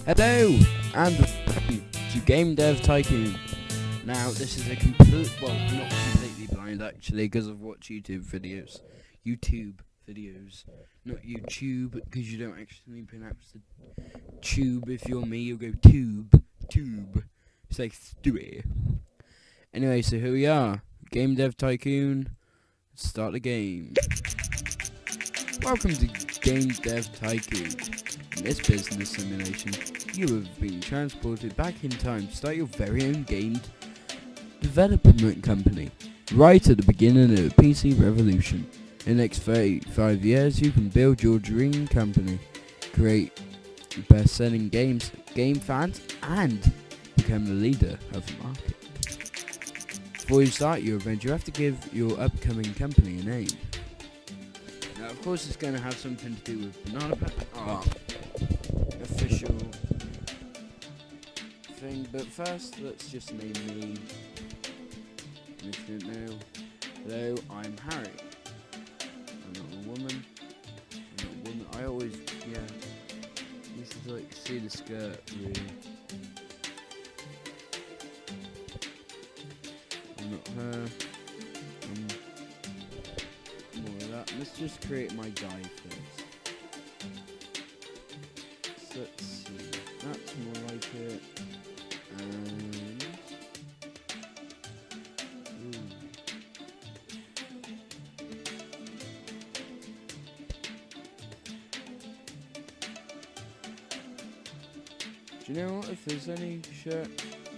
Hello, and welcome to Game Dev Tycoon. Now, this is a not completely blind actually, because I've watched YouTube videos. Not YouTube, because you don't actually pronounce the tube. If you're me, you'll go tube. It's like stewie. Anyway, so here we are, Game Dev Tycoon. Let's start the game. Welcome to Game Dev Tycoon. In this business simulation, you have been transported back in time to start your very own game development company, right at the beginning of the PC revolution. In the next 35 years, you can build your dream company, create best-selling games, game fans, and become the leader of the market. Before you start your adventure, you have to give your upcoming company a name. Now, of course, it's going to have something to do with banana official thing, but first, let's just name me. If you don't know, hello, I'm Harry. I'm not a woman. I always, this is like, see the skirt, really. I'm not her. More of that. Let's just create my guy first. So let's see. That's more like it. And do you know what? If there's any shirt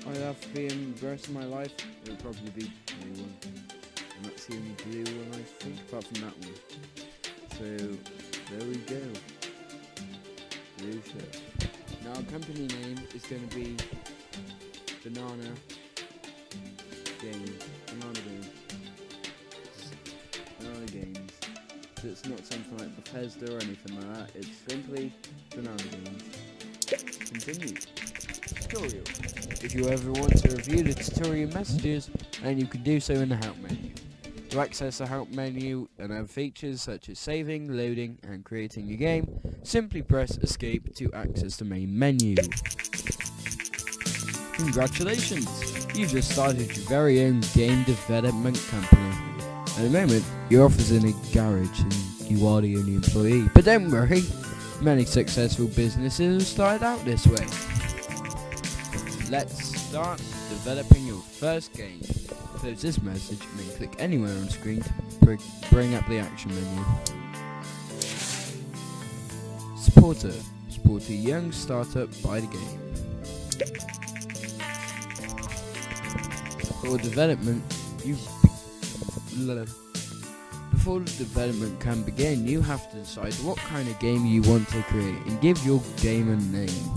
I'd have to be in the rest of my life, it would probably be the blue one. And that's the only blue one I think, apart from that one. So, there we go. Blue shirt. Now, our company name is going to be Banana Games. Games. So it's not something like Bethesda or anything like that. It's simply Banana Games. Continue. Tutorial. If you ever want to review the tutorial messages, then you can do so in the help menu. To access the help menu and other features such as saving, loading, and creating your game, simply press escape to access the main menu. Congratulations! You've just started your very own game development company. At the moment, your office is in a garage and you are the only employee. But don't worry, many successful businesses have started out this way. Let's start developing your first game. Close this message and then click anywhere on screen to bring up the action menu. Supporter. Support a young startup by the game. Before development can begin, you have to decide what kind of game you want to create and give your game a name.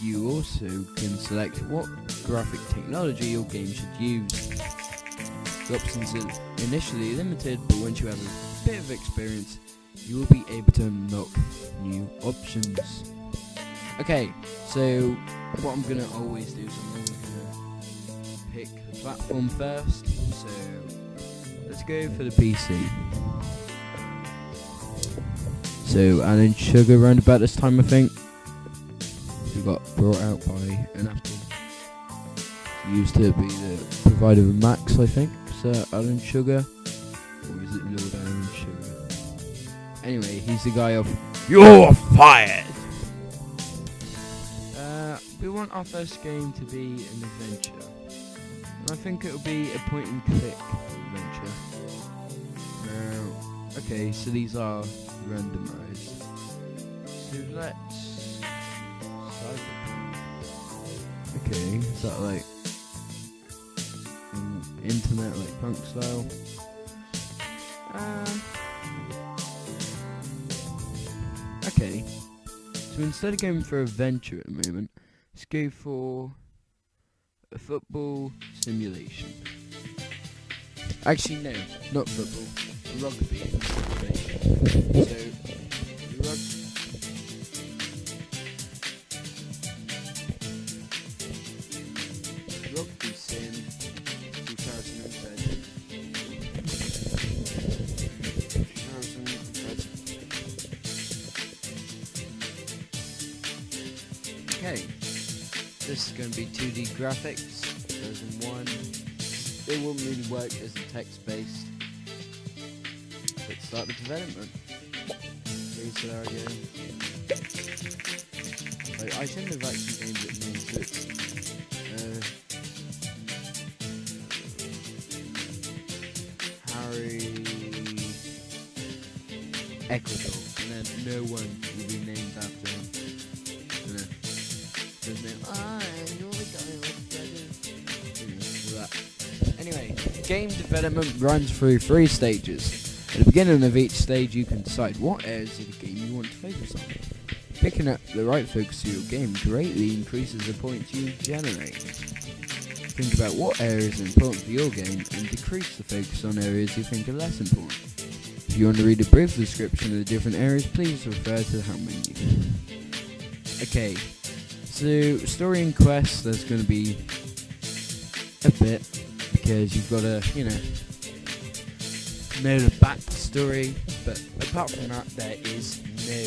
You also can select what graphic technology your game should use. The options are initially limited, but once you have a bit of experience, you will be able to unlock new options. Okay, so what I'm going to always do is I'm always going to pick the platform first, so let's go for the PC. So Alan Sugar around about this time, I think. We got brought out by an Apple. Used to be the provider of Macs, I think. Sir Alan Sugar, or is it Lord Alan Sugar? Anyway, he's the guy of "You're fired." We want our first game to be an adventure, and I think it'll be a point-and-click adventure. Now, okay, so these are randomized. So let's. Okay, is that like internet, like punk style? Okay, so instead of going for adventure at the moment, let's go for a football simulation. Actually, no, not football, rugby simulation. So, Rugby Sim 2013. Okay, this is going to be 2D graphics, version 1. It won't really work as a text-based. Let's start the development. Here's our game. I shouldn't have actually named it names, but Harry Ecuador, and then no one will be named after him. His name, you're the guy with that. Anyway, game development runs through 3 stages. At the beginning of each stage, you can decide what areas of the game you want to focus on. Picking up the right focus to your game greatly increases the points you generate. Think about what areas are important for your game and decrease the focus on areas you think are less important. If you want to read a brief description of the different areas, please refer to the help menu. Okay, so story and quest, there's going to be a bit, because you've got to, know the backstory, but apart from that, there is no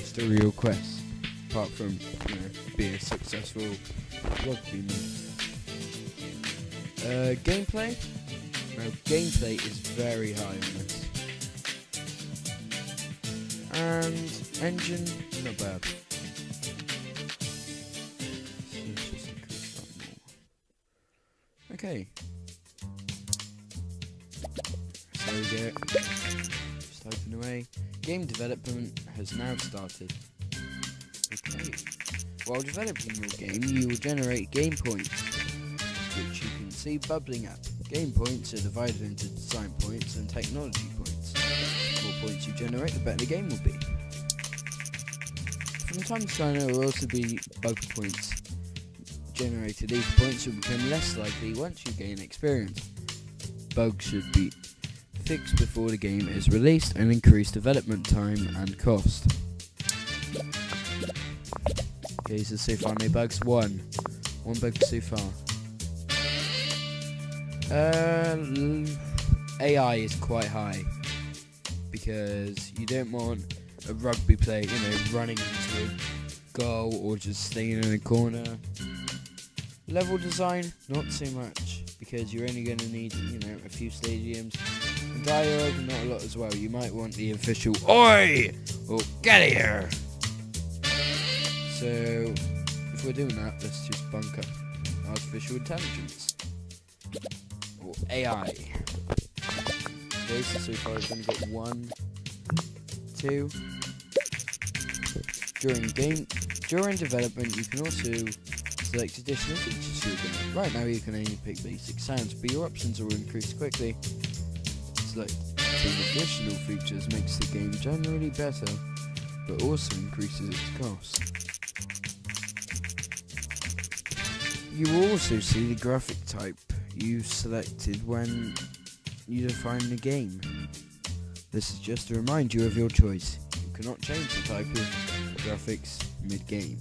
story or quest, apart from, being a successful rugby man. Gameplay? Now, gameplay is very high on this. And engine, not bad. So let's just increase that more. Okay. So there we go. Just typing away. Game development has now started. Okay. While developing your game, you will generate game points, which you can see bubbling up. Game points are divided into design points and technology points. The more points you generate, the better the game will be. From time to time, there will also be bug points generated. These points will become less likely once you gain experience. Bugs should be fixed before the game is released and increase development time and cost. Okay, so far no bugs. One bug so far. AI is quite high, because you don't want a rugby player, running into a goal or just staying in a corner. Level design, not so much, because you're only going to need, a few stadiums. And dialogue, not a lot as well. You might want the official "Oi!" or "Get here!" So, if we're doing that, let's just bunk up artificial intelligence. Or AI. Okay, so far I've only got 1, 2. During development, you can also select additional features for your game. Right now, you can only pick basic sounds, but your options will increase quickly. Selecting additional features makes the game generally better, but also increases its cost. You will also see the graphic type you selected when you define the game. This is just to remind you of your choice. You cannot change the type of graphics mid-game.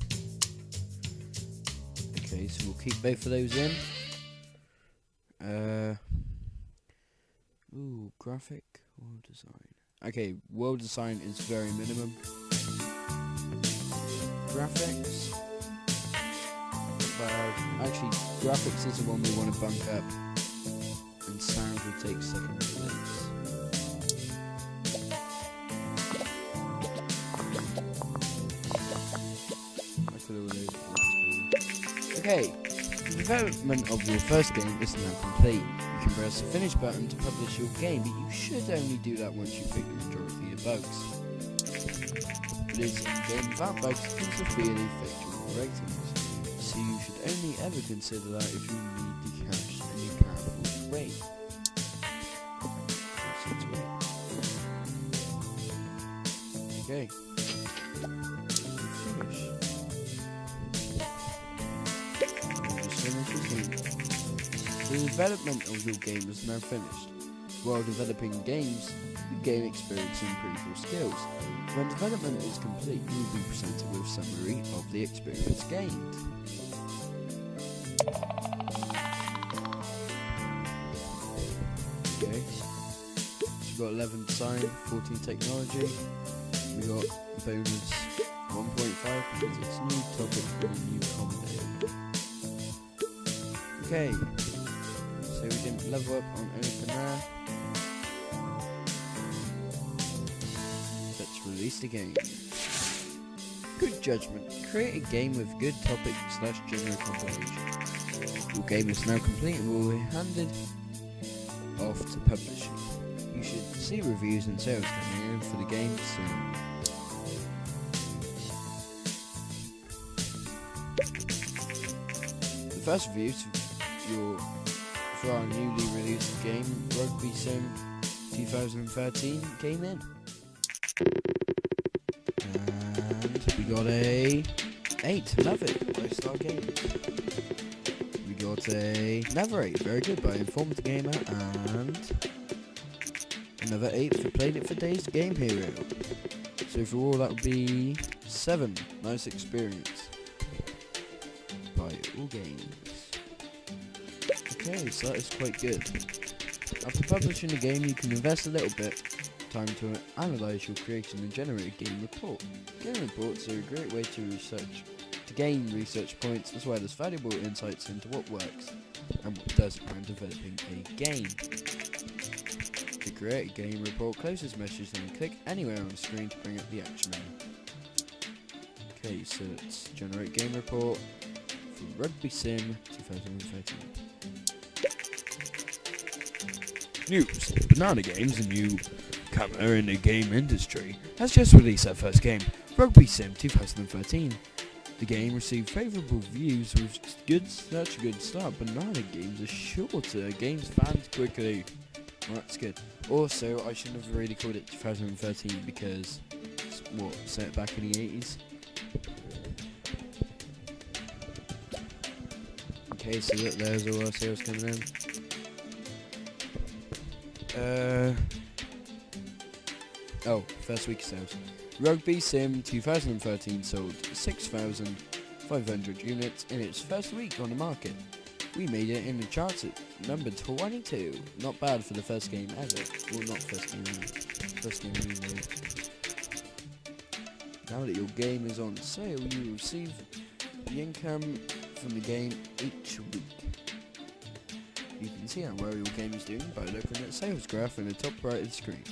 Okay, so we'll keep both of those in. Graphic, world design. Okay, world design is very minimum. Graphics. Actually, graphics is the one we want to bump up, and sound will take second place. Okay, the development of your first game is now complete. You can press the finish button to publish your game, but you should only do that once you pick the majority of bugs. Releasing a game without bugs can severely affect your ratings. So you should only ever consider that if you need the cash and you can't afford to wait. Okay. The development of your game is now finished. While developing games, you gain experience and improve your skills. When development is complete, you will be presented with a summary of the experience gained. Okay, so we've got 11 design, 14 technology, we got bonus 1.5 because it's new topic and a new combo. Okay, so we didn't level up on anything there. Let's release the game. Good judgment. Create a game with good topic / general compilation. Your game is now complete and will be handed off to publishing. You should see reviews and sales coming in for the game soon. The first reviews for our newly released game, Rugby Sim 2013, came in. And we got a 8, love it, 5-star game. We got another 8, very good, by Informative Gamer, and another 8 for Played It for Days Game Hero. So for all that would be 7, nice experience by all games. Okay, so that is quite good. After publishing a game, you can invest a little bit time to analyze your creation and generate a game report. Game reports are a great way to gain research points as well as valuable insights into what works and what doesn't when developing a game. To create a game report, close this message and click anywhere on the screen to bring up the action menu. Okay, so let's generate game report for Rugby Sim 2013. News. Banana Games, a newcomer in the game industry, has just released their first game, Rugby Sim 2013. The game received favourable reviews with such a good start. Banana Games are sure to gain fans quickly. Well, that's good. Also, I shouldn't have really called it 2013 because it's set back in the 80s. Okay, so look, there's all our sales coming in. First week of sales. Rugby Sim 2013 sold 6,500 units in its first week on the market. We made it in the charts at number 22. Not bad for the first game ever. Well, not first game ever. First game we made. Now that your game is on sale, you receive the income from the game each week. You can see how well your game is doing by looking at the sales graph in the top right of the screen.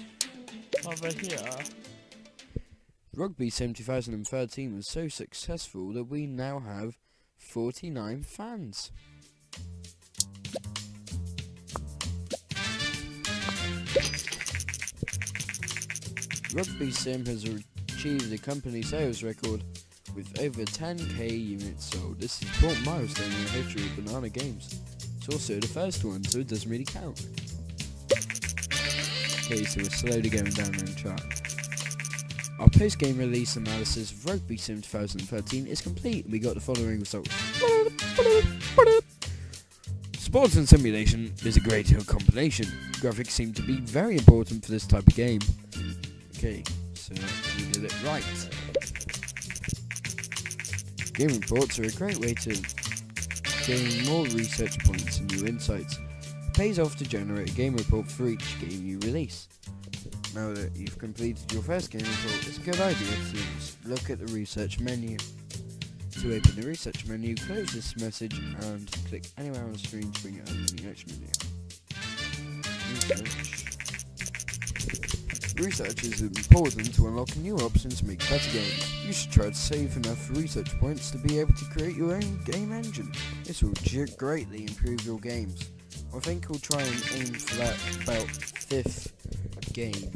Over here. Rugby Sim 2013 was so successful that we now have 49 fans. Rugby Sim has achieved a company sales record with over 10k units sold. This is an important milestone in the history of Banana Games. It's also the first one, so it doesn't really count. Okay, so we're slowly going down in the chart. Our post-game release analysis of Rugby Sim 2013 is complete. We got the following results. Sports and simulation is a great compilation. Graphics seem to be very important for this type of game. Okay, so we did it right. Game reports are a great way to gain more research points and new insights. It pays off to generate a game report for each game you release. Now that you've completed your first game report, it's a good idea to look at the research menu. To open the research menu, close this message and click anywhere on the screen to bring it up in the action menu. Research is important to unlock new options to make better games. You should try to save enough research points to be able to create your own game engine. This will greatly improve your games. I think we'll try and aim for that about 5th game.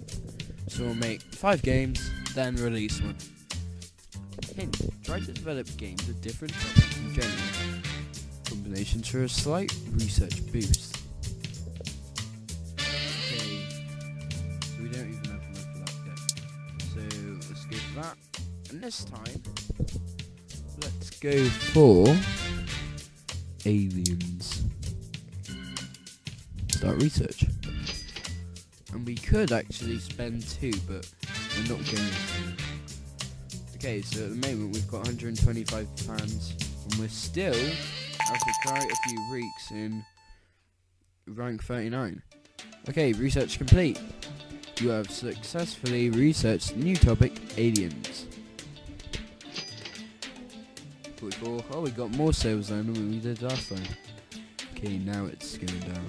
So we'll make 5 games, then release one. Hint, try to develop games with different topics and genre combinations for a slight research boost. Okay, so we don't even have enough for that yet. So let's go for that. And this time, let's go for aliens. Start research. And we could actually spend 2, but we're not going to. Okay, so at the moment we've got 125 fans, and we're still, after quite a few weeks, in rank 39. Okay, research complete. You have successfully researched new topic, aliens. 44. Oh, we got more sales than we did last time. Okay, now it's going down.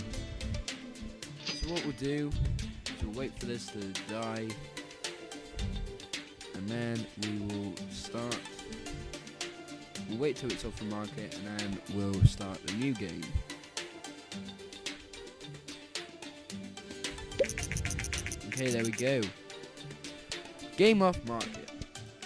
So what we'll do is we'll wait for this to die, and then we will start. We'll wait till it's off the market, and then we'll start a new game. Okay, there we go. Game off market.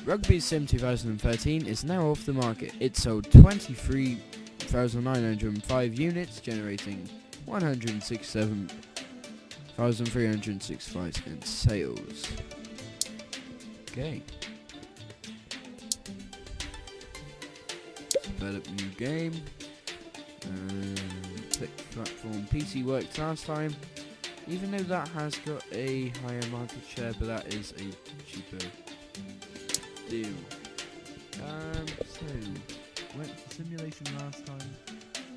Rugby Sim 2013 is now off the market. It sold 23,905 units, generating 167,365 in sales. Okay. Develop new game. Click platform. PC worked last time. Even though that has got a higher market share, but that is a cheaper deal. So went for simulation last time.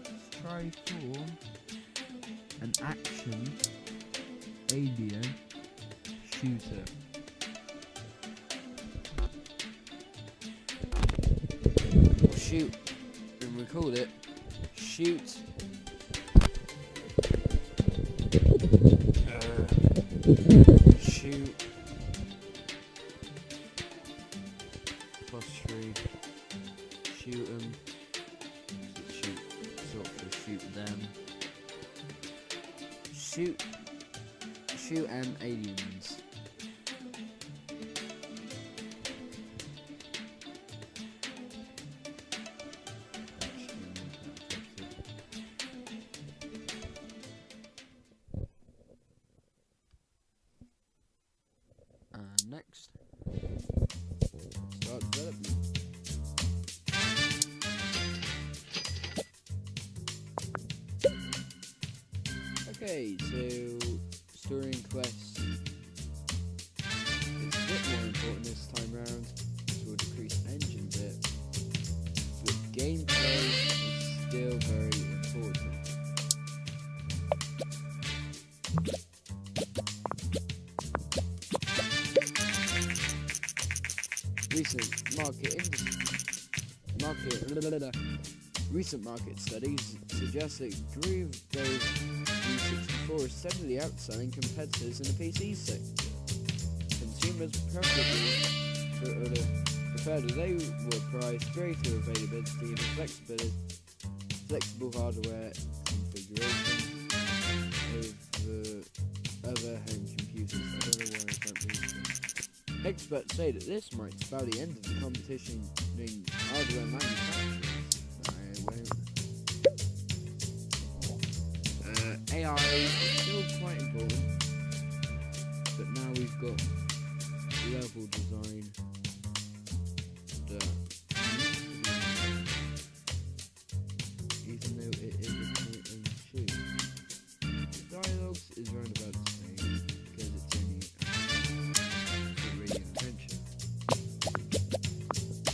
Let's try for an action alien shooter. Shoot, and we called it Shoot. Shoot. Apostrophe. Shoot 'em. Shoot. Sort for shoot them. Shoot. Shoot aliens. Next, start development. Okay, so story and quest is a bit more important this time round, so we'll decrease engine bit, but gameplay is still very important. Recent market studies suggest that Groove-based V64 is steadily outselling competitors in the PC sector. Consumers prefer the lower price, greater availability, and flexible hardware configuration over other home computers. I don't know why I can't read this. Experts say that this might spell the end of the competition between hardware manufacturers. AI is still quite important, but now we've got level design that even though it is a point and shoot. The dialogues is round about the same because it's only for radio attention.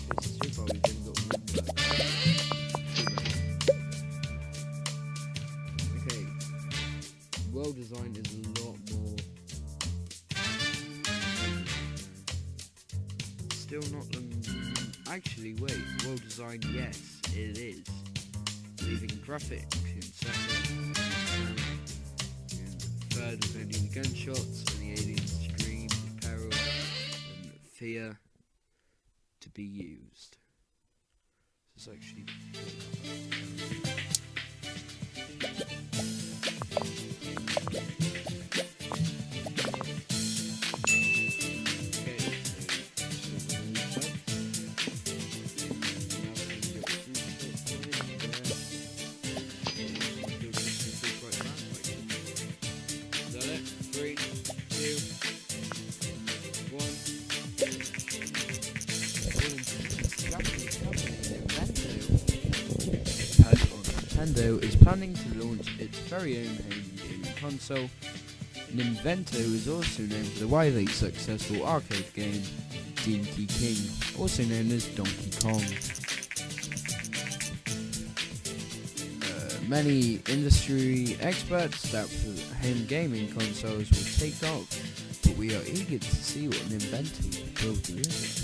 Because so far we've only got one okay. World design is a lot more still not actually wait, world design, yes it is, leaving graphics in second, and third with only the gunshots and the aliens scream, peril and fear to be used. This is actually Nintendo is planning to launch its very own home gaming console. Nintendo is also known for the widely successful arcade game Donkey King, also known as Donkey Kong. Many industry experts doubt that home gaming consoles will take off, but we are eager to see what Nintendo will deliver.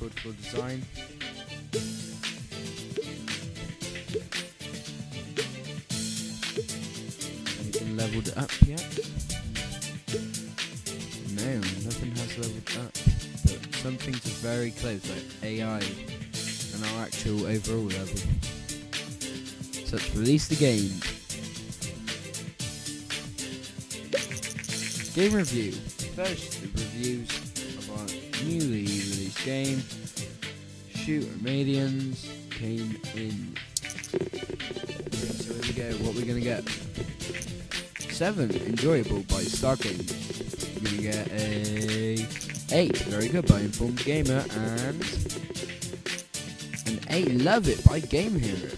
portable design. Anything leveled up yet? No, nothing has leveled up. But some things are very close, like AI and our actual overall level. So let's release the game. Game review. First, the reviews of our newly released game, Shoot Armadians, came in. Okay, so here we go. What we're gonna get? 7, enjoyable by Star Games. We're gonna get a 8, very good by Informed Gamer, and an 8, love it by Game Hero.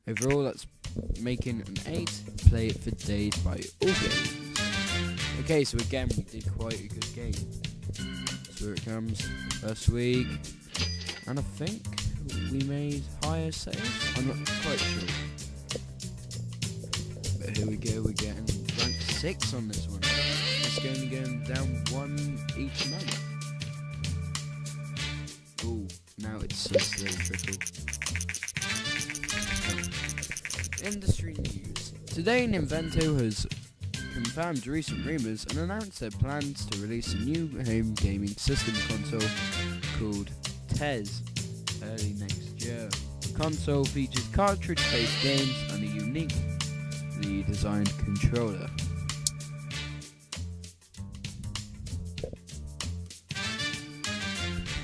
Overall, that's making an 8. Play it for days by All Games. Okay, so again, we did quite a good game. So here it comes, first week, and I think we made higher sales. I'm not quite sure. But here we go, we're getting rank 6 on this one. It's going to go down 1 each month. Oh, now it's so slow trickle. Industry news. Today, Nintendo has confirmed recent rumours and announced their plans to release a new home gaming system console called TES early next year. The console features cartridge-based games and a uniquely designed controller.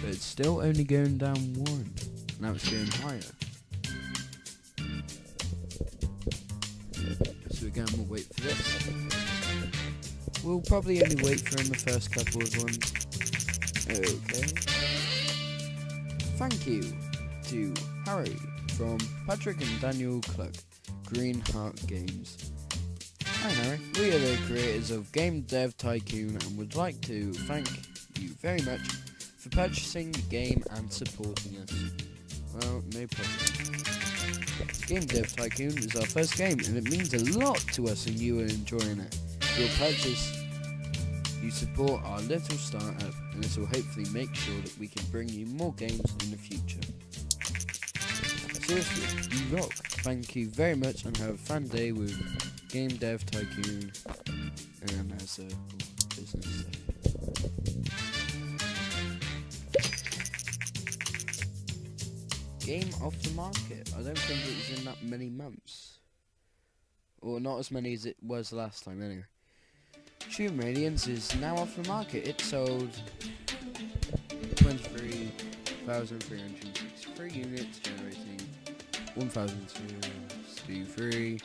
But it's still only going down 1. Now it's going higher. So again, we'll wait for this. We'll probably only wait for in the first couple of ones. Okay. Thank you to Harry from Patrick and Daniel Cluck, Green Heart Games. Hi Harry, we are the creators of Game Dev Tycoon and would like to thank you very much for purchasing the game and supporting us. Well, no problem. Game Dev Tycoon is our first game and it means a lot to us and you are enjoying it. Your purchase, you support our little startup and this will hopefully make sure that we can bring you more games in the future. Seriously, you rock. Thank you very much and have a fun day with Game Dev Tycoon and as a business stuff. Game off the market. I don't think it was in that many months. Or not as many as it was last time anyway. Shoot Radiance is now off the market. It sold 23,363 units, generating 1,263,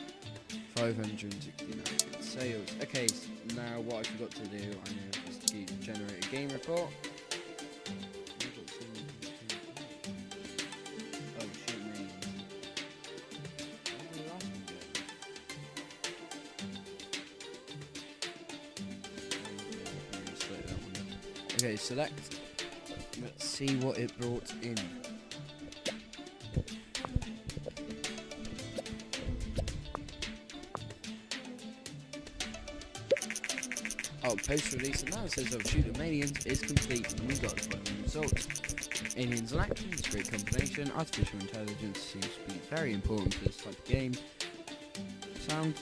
569 sales. Okay, so now what I forgot to do, I know, is to generate a game report. Okay, select. Let's see what it brought in. Oh, post-release analysis of Shoot Armadians is complete, and we got the following results. Aliens in action is a great combination. Artificial intelligence seems to be very important for this type of game. Sound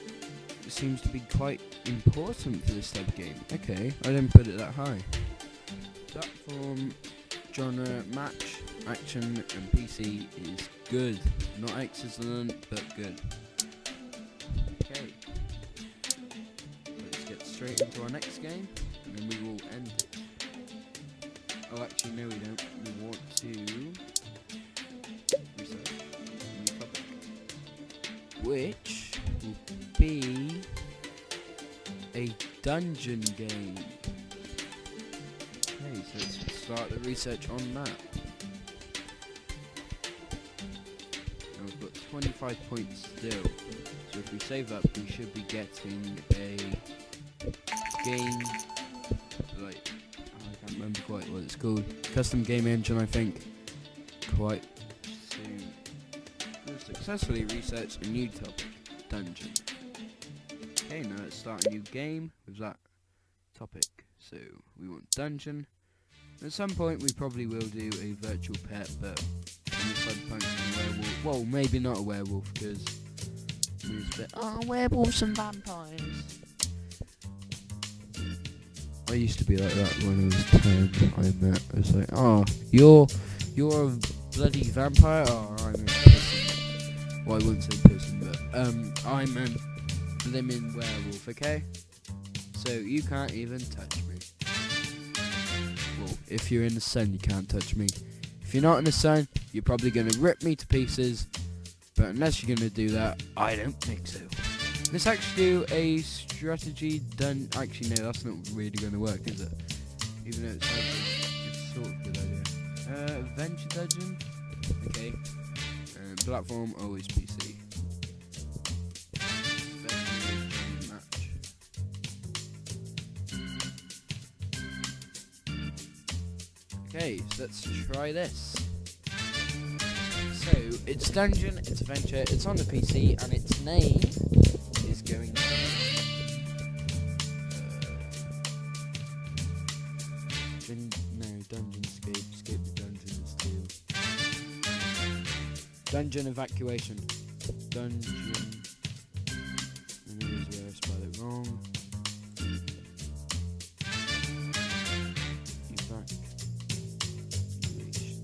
seems to be quite important for this type of game. Okay, I didn't put it that high. Platform, genre, match, action, and PC is good. Not excellent, but good. Okay. Let's get straight into our next game, and then we will end it. Oh, actually, no, we don't. We want to research a new topic, which will be a dungeon game. Okay, so let's start the research on that. Now we've got 25 points still, so if we save up, we should be getting a game, like, I can't remember quite what it's called, custom game engine, I think, quite soon. We've successfully researched a new topic, dungeon. Okay, now let's start a new game with that topic. So we want dungeon, At some point we probably will do a virtual pet, but in the cyberpunk and a werewolf. Well, maybe not a werewolf, because it's a bit, oh, werewolves and vampires. I used to be like that when I was 10. I was like, oh, you're a bloody vampire? Oh, I'm a person. Well, I wouldn't say person, but I'm a blimmin' werewolf, okay? So you can't even touch me. Well, if you're in the sun, you can't touch me. If you're not in the sun, you're probably going to rip me to pieces. But unless you're going to do that, I don't think so. Let's actually do a strategy Actually, no, that's not really going to work, is it? Even though it's sort of a good idea. Adventure dungeon. Okay. Platform, always PC. Match. Okay, so let's try this. So, it's dungeon, it's adventure, it's on the PC, and its name is going to escape the dungeon is too. Dungeon evacuation. Dungeon. And here's where I spelled it wrong. Evacuation.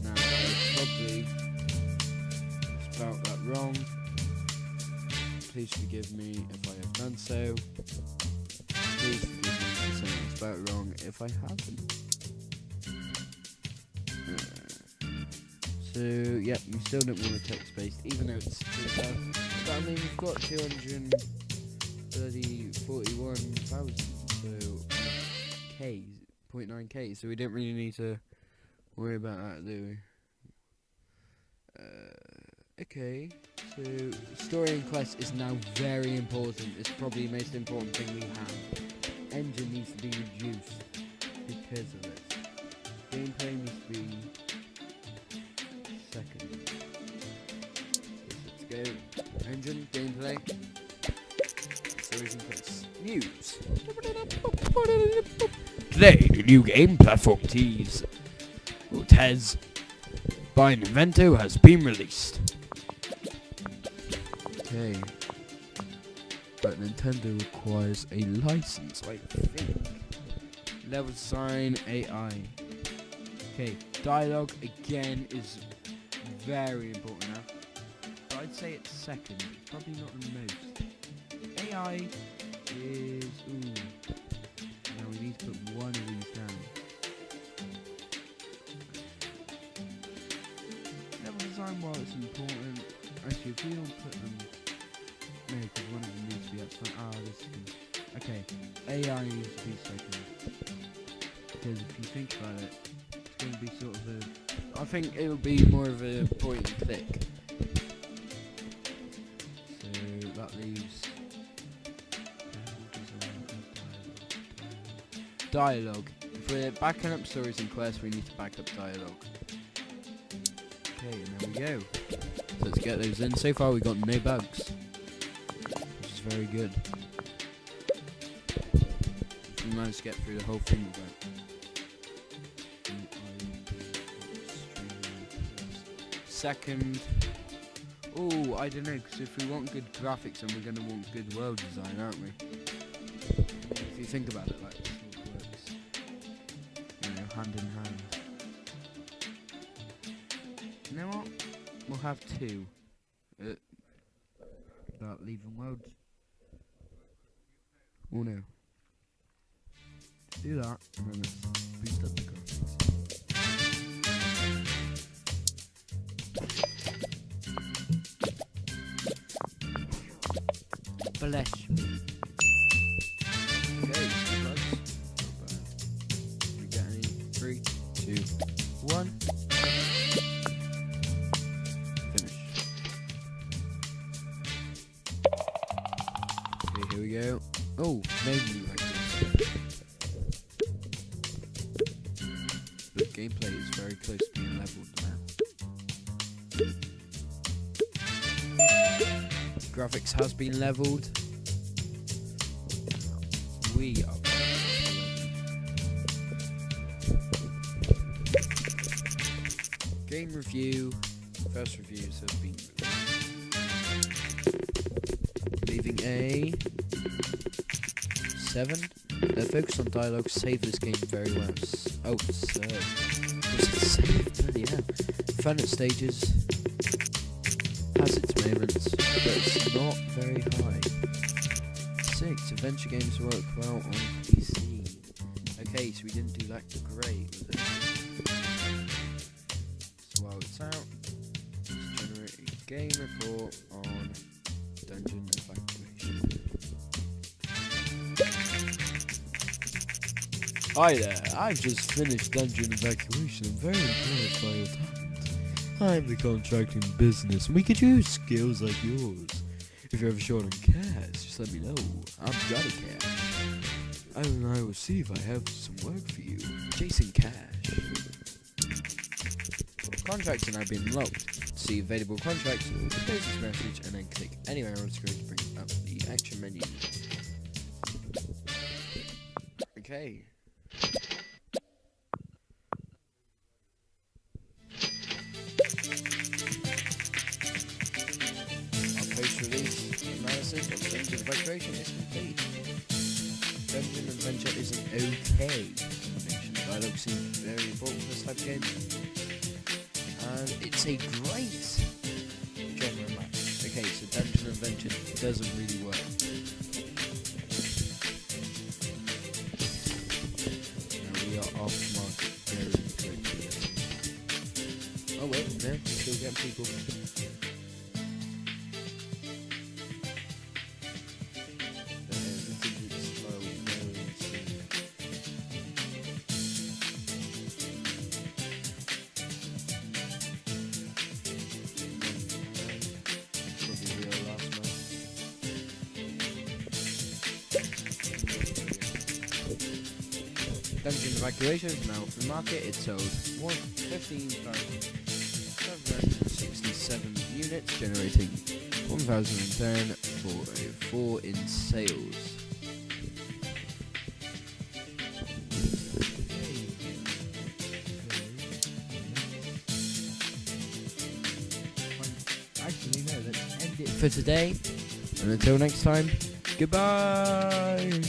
Now I probably spelled that wrong. Please forgive me if I have done so. Please forgive me for saying I spelled it wrong if I haven't. So, yeah, we still don't want a text-based, even though it's too low. But I mean, we've got 241,000, so K, 0.9K, so we don't really need to worry about that, do we? Okay, so story and quest is now very important. It's probably the most important thing we have. Engine needs to be reduced because of this. Gameplay needs to be second. Let's go. Engine, gameplay. Stories and quests. News. Today, the new game, Platform Tease, or TES, by Nintendo has been released. Okay. But Nintendo requires a license, I think. Level design, AI. Okay, dialogue again is very important now. But I'd say it's second. It's probably not the most. AI is... Ooh. Now we need to put one of these down. Level design, while it's important, actually if we don't put them... No, because one of them needs to be up front. Ah, this is good. Okay, AI needs to be second. Because if you think about it, it's going to be sort of a... I think it will be more of a point and click. So that leaves... dialogue. If we're backing up stories and quests, we need to back up dialogue. Okay, and there we go. So let's get those in. So far we've got no bugs, which is very good. We managed to get through the whole thing with that. Second. Oh, I don't know, because if we want good graphics, then we're going to want good world design, aren't we? If you think about it like this, it works. You know, hand in hand. You know what? We'll have two. Without leaving worlds. Oh no. Do that, and then let's boost up the graphics. Bless me. Okay, plugs. We get any? 3, 2, 1. Finish. Okay, here we go. Oh, maybe like this. The gameplay is very close to being leveled now. Graphics has been leveled. We are game review. First reviews have been leaving a 7. Their focus on dialogue save this game very well. Oh, so was it saved? Bloody hell. Fun at stages, has its moments, but it's not very high. 6. Adventure games work well on PC. Okay, so we didn't do that great, was it? So while it's out, let's generate a game report on Dungeon Evacuation. Hi there, I've just finished Dungeon Evacuation. I'm very impressed by your talent. I'm the contracting business, and we could use skills like yours. If you're ever short on cash, just let me know. I've got a cash. And I will see if I have some work for you. Chasing cash. Contracts are now being unlocked. See available contracts, close this message, and then click anywhere on the screen to bring up the action menu. Okay. Post-release analysis of Dungeon Evacuation is complete. Dungeon Adventure is an okay combination. Dialogue seems very important for this type of game, and it's a great genre match. Okay, so Dungeon Adventure doesn't really work. Now we are off market very quickly. Oh wait, no, we're still getting people. Dungeon Evacuation is now off the market. It sold 15,767 units, generating 1,010 in sales. Actually, no, let's end it for today. And until next time, goodbye!